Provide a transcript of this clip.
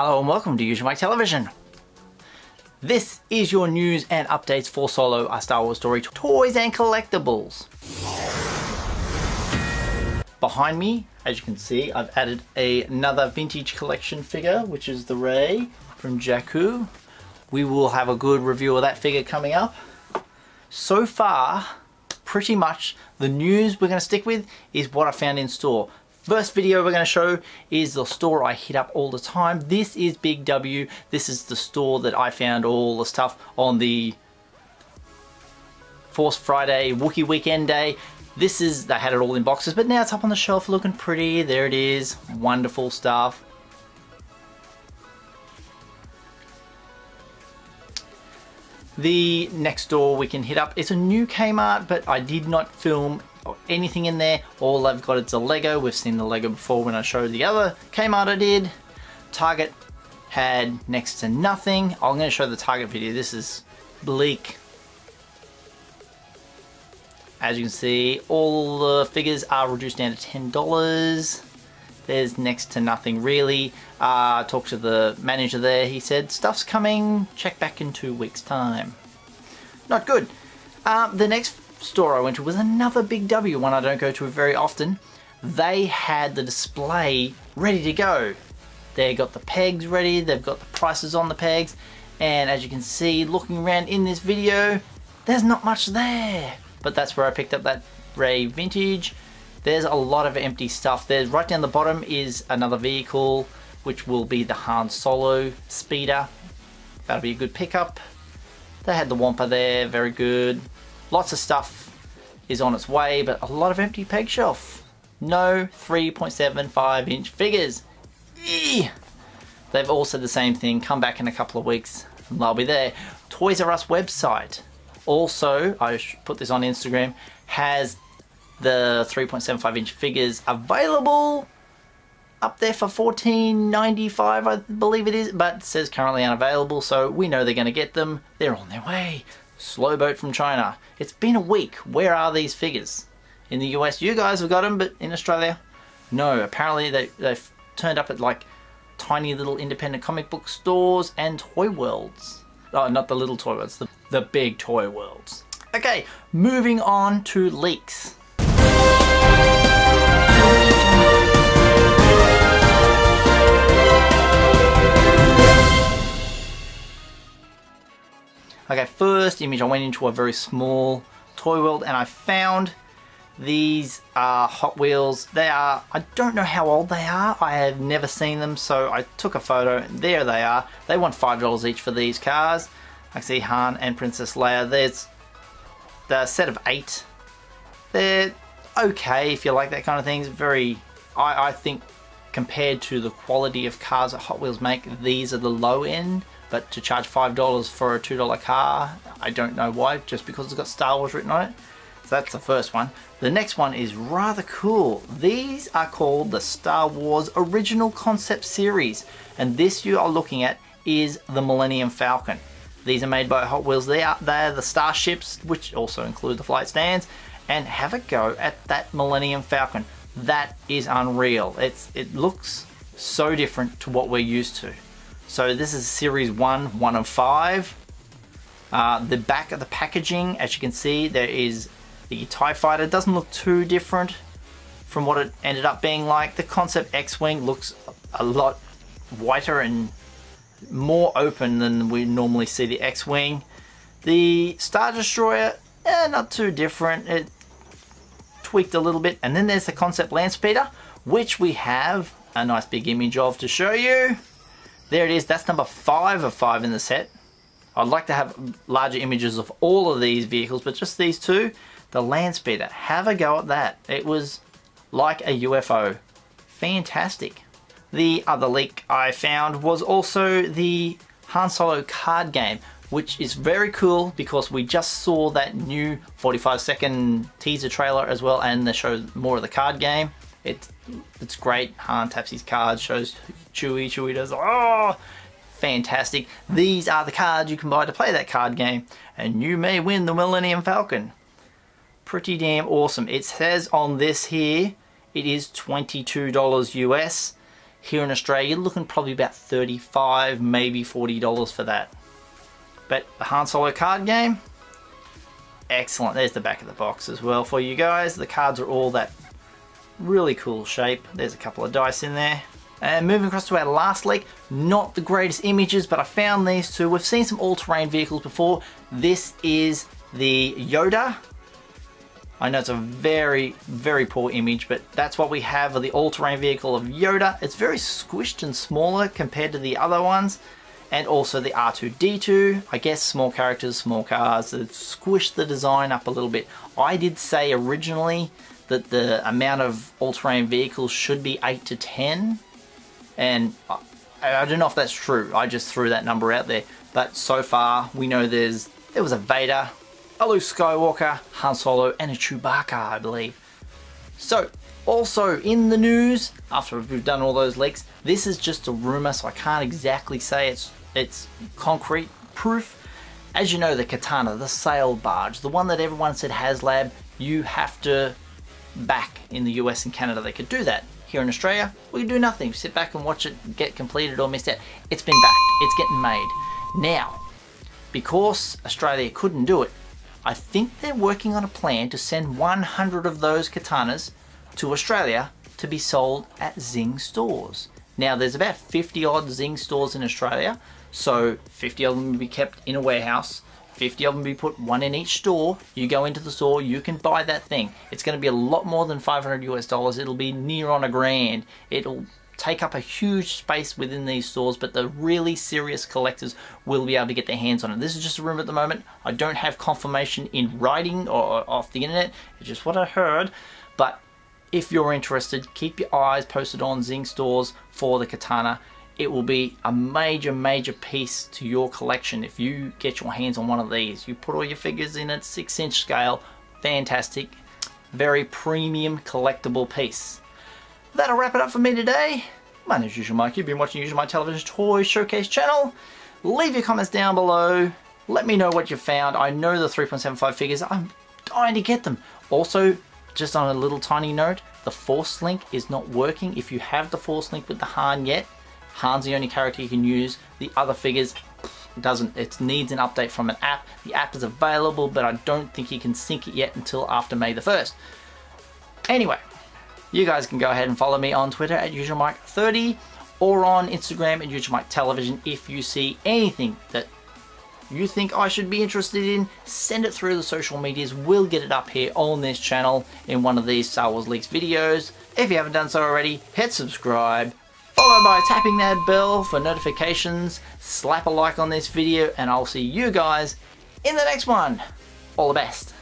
Hello and welcome to Usualmike Television. This is your news and updates for Solo, a Star Wars story, toys and collectibles. Behind me, as you can see, I've added another vintage collection figure, which is the Rey from Jakku. We will have a good review of that figure coming up. So far, pretty much the news we're going to stick with is what I found in store. First video we're going to show is the store I hit up all the time. This is Big W. This is the store that I found all the stuff on the Force Friday, Wookiee Weekend Day. They had it all in boxes, but now it's up on the shelf looking pretty. There it is. Wonderful stuff. The next store we can hit up is a new Kmart, but I did not film anything in there. All I've got is a Lego. We've seen the Lego before when I showed the other Kmart I did. Target had next to nothing. I'm going to show the Target video. This is bleak. As you can see, all the figures are reduced down to $10. There's next to nothing really. Talked to the manager there. He said, stuff's coming. Check back in 2 weeks' time. Not good. The next store I went to was another Big W, one I don't go to very often. They had the display ready to go. They got the pegs ready. They've got the prices on the pegs. And as you can see, looking around in this video, there's not much there. But that's where I picked up that Rey vintage. There's a lot of empty stuff. There's right down the bottom is another vehicle, which will be the Han Solo speeder. That'll be a good pickup. They had the Wampa there, very good. Lots of stuff is on its way, but a lot of empty peg shelf. No 3.75 inch figures. Eee! They've all said the same thing. Come back in a couple of weeks and they'll be there. Toys R Us website. Also, I put this on Instagram, has the 3.75 inch figures available up there for $14.95, I believe it is, but it says currently unavailable, so we know they're going to get them. They're on their way. Slow boat from China. It's been a week. Where are these figures? In the US, you guys have got them, but in Australia, no. Apparently they've turned up at like tiny little independent comic book stores and toy worlds. Oh, not the little toy worlds, the big toy worlds. Okay, moving on to leaks. Okay, first image, I went into a very small toy world and I found these Hot Wheels. I don't know how old they are. I have never seen them, so I took a photo and there they are. They want $5 each for these cars. I see Han and Princess Leia. There's the set of 8. They're okay if you like that kind of thing. It's very, I think compared to the quality of cars that Hot Wheels make, these are the low end. But to charge $5 for a $2 car, I don't know why, just because it's got Star Wars written on it. So that's the first one. The next one is rather cool. These are called the Star Wars Original Concept Series. And this you are looking at is the Millennium Falcon. These are made by Hot Wheels. They are the Starships, which also include the flight stands. And have a go at that Millennium Falcon. That is unreal. It looks so different to what we're used to. So this is series 1 of 5. The back of the packaging, as you can see, there is the TIE Fighter. It doesn't look too different from what it ended up being like. The Concept X-Wing looks a lot whiter and more open than we normally see the X-Wing. The Star Destroyer, not too different. It tweaked a little bit. And then there's the Concept Land Speeder, which we have a nice big image of to show you. There it is. That's number 5 of 5 in the set. I'd like to have larger images of all of these vehicles, but just these two. The Land Speeder. Have a go at that. It was like a UFO. Fantastic. The other leak I found was also the Han Solo card game, which is very cool because we just saw that new 45-second teaser trailer as well, and they showed more of the card game. It's great. Han taps his cards, shows Chewie does, oh, fantastic. These are the cards you can buy to play that card game, and you may win the Millennium Falcon. Pretty damn awesome. It says on this here, it is $22 US. Here in Australia, you're looking probably about $35, maybe $40 for that. But the Han Solo card game, excellent. There's the back of the box as well for you guys. The cards are all that really cool shape. There's a couple of dice in there. And moving across to our last leak, not the greatest images, but I found these two. We've seen some all-terrain vehicles before. This is the Yoda. I know it's a very, very poor image, but that's what we have of the all-terrain vehicle of Yoda. It's very squished and smaller compared to the other ones. And also the R2-D2. I guess small characters, small cars. They've squished the design up a little bit. I did say originally that the amount of all-terrain vehicles should be 8 to 10. And I don't know if that's true. I just threw that number out there. But so far, we know there was a Vader, a Luke Skywalker, Han Solo, and a Chewbacca, I believe. So, also in the news, after we've done all those leaks, this is just a rumor, so I can't exactly say it's concrete proof. As you know, the Katana, the sail barge, the one that everyone said HASLAB, you have to back in the US and Canada. They could do that. Here in Australia, we do nothing. Sit back and watch it get completed or missed out. It's been backed. It's getting made. Now, because Australia couldn't do it, I think they're working on a plan to send 100 of those katanas to Australia to be sold at Zing stores. Now, there's about 50 odd Zing stores in Australia, so 50 of them will be kept in a warehouse. 50 of them will be put one in each store. You go into the store, you can buy that thing. It's going to be a lot more than $500 US. It'll be near on $1,000. It'll take up a huge space within these stores, but the really serious collectors will be able to get their hands on it. This is just a rumor at the moment. I don't have confirmation in writing or off the internet. It's just what I heard. But if you're interested, keep your eyes posted on Zing stores for the Katana. It will be a major, major piece to your collection if you get your hands on one of these. You put all your figures in at 6-inch scale. Fantastic. Very premium collectible piece. That'll wrap it up for me today. My name is Usualmike. You've been watching Usualmike Television Toy Showcase channel. Leave your comments down below. Let me know what you found. I know the 3.75 figures. I'm dying to get them. Also, just on a little tiny note, the Force Link is not working. If you have the Force Link with the Han yet, Han's the only character you can use. The other figures, it needs an update from an app. The app is available, but I don't think you can sync it yet until after May the 1st. Anyway, you guys can go ahead and follow me on Twitter at Usualmike30 or on Instagram at Usualmike Television. If you see anything that you think I should be interested in, send it through the social medias. We'll get it up here on this channel in one of these Star Wars Leaks videos. If you haven't done so already, hit subscribe. Followed by tapping that bell for notifications, slap a like on this video, and I'll see you guys in the next one. All the best.